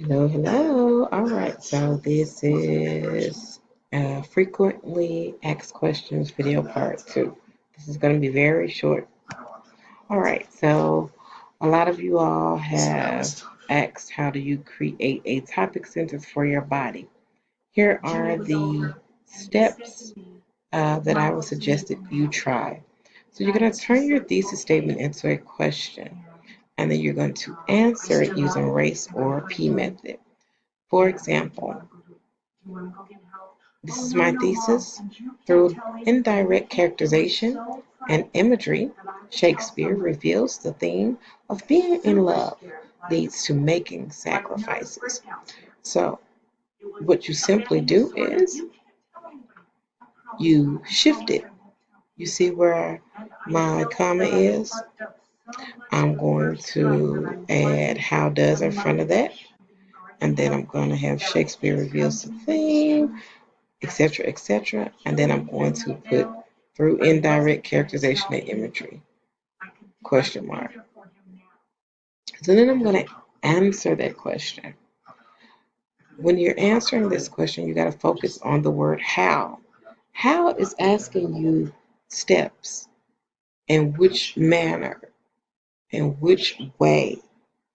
Hello, hello. All right, so this is frequently asked questions video part 2. This is going to be very short. All right, so a lot of you all have asked how do you create a topic sentence for your body. Here are the steps that I would suggest that you try. So you're going to turn your thesis statement into a question, and then you're going to answer it using race or P method. For example, this is my thesis. Through indirect characterization and imagery, Shakespeare reveals the theme of being in love leads to making sacrifices. So, what you simply do is you shift it. You see where my comma is? I'm going to add how does in front of that. And then I'm going to have Shakespeare reveals the theme, etc., etc. And then I'm going to put through indirect characterization and imagery, question mark. So then I'm going to answer that question. When you're answering this question, you got to focus on the word how. How is asking you steps, in which manner, in which way.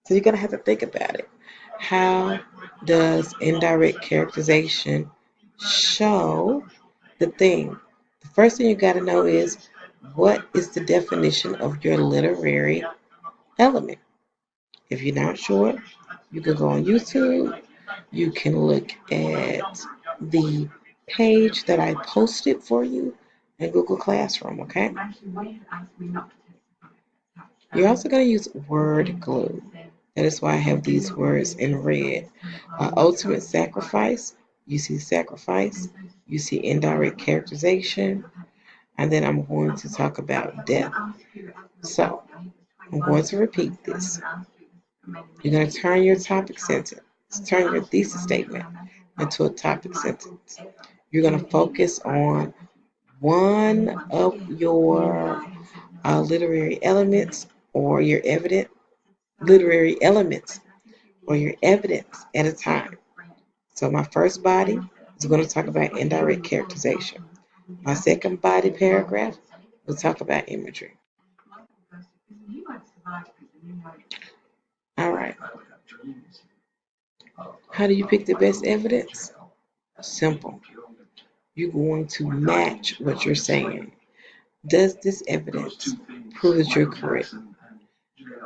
So you're going to have to think about it. How does indirect characterization show the thing? The first thing you got to know is what is the definition of your literary element? If you're not sure, you can go on YouTube. You can look at the page that I posted for you in Google Classroom, okay? You're also going to use word glue. That is why I have these words in red. Ultimate sacrifice, you see sacrifice, you see indirect characterization, and then I'm going to talk about death. So I'm going to repeat this. You're going to turn your topic sentence, turn your thesis statement into a topic sentence. You're going to focus on one of your literary elements or your evident literary elements or your evidence at a time. So my first body is going to talk about indirect characterization. My second body paragraph will talk about imagery. All right. How do you pick the best evidence? Simple. You're going to match what you're saying. Does this evidence prove that you're correct?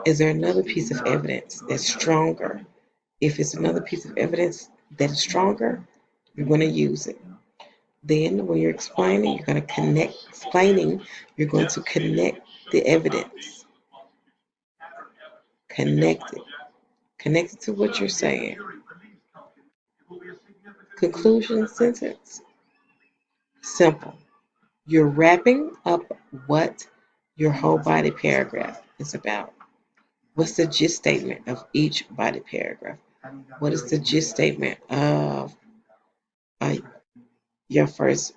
Is there another piece of evidence that's stronger? If it's another piece of evidence that is stronger, you're going to use it. Then when you're explaining, you're going to connect the evidence. Connect it. Connect it to what you're saying. Conclusion sentence. Simple. You're wrapping up what your whole body paragraph is about. What's the gist statement of each body paragraph? What is the gist statement of uh, your first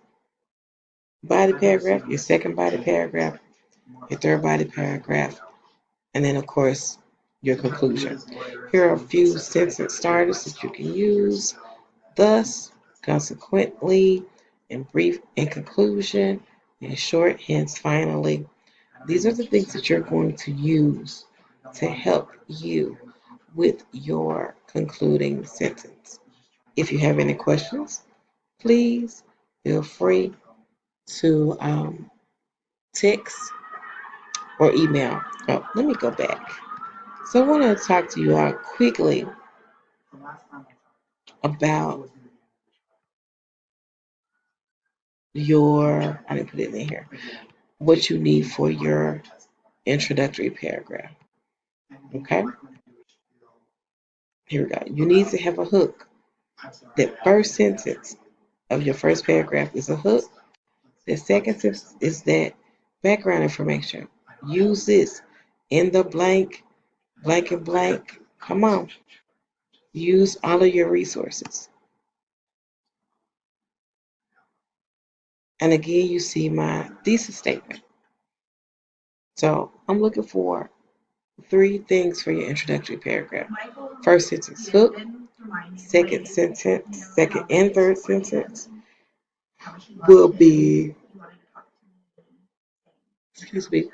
body paragraph, your second body paragraph, your third body paragraph, and then, of course, your conclusion? Here are a few sentence starters that you can use. Thus, consequently, in brief, in conclusion, in short, hence, finally. These are the things that you're going to use to help you with your concluding sentence. If you have any questions, please feel free to text or email. Oh, let me go back. So I want to talk to you quickly about I didn't put it in here, what you need for your introductory paragraph. Okay? Here we go. You need to have a hook. That first sentence of your first paragraph is a hook. The second sentence is that background information. Use this in the blank, blank and blank. Come on. Use all of your resources. And again, you see my thesis statement. So I'm looking for 3 things for your introductory paragraph. First sentence, hook. second sentence, second and third sentence will be, excuse me,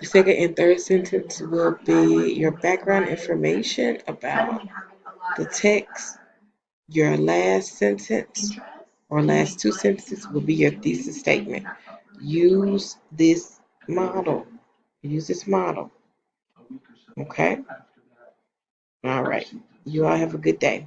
the second and third sentence will be your background information about the text. Your last sentence or last two sentences will be your thesis statement. Use this model. Use this model. Okay? All right. You all have a good day.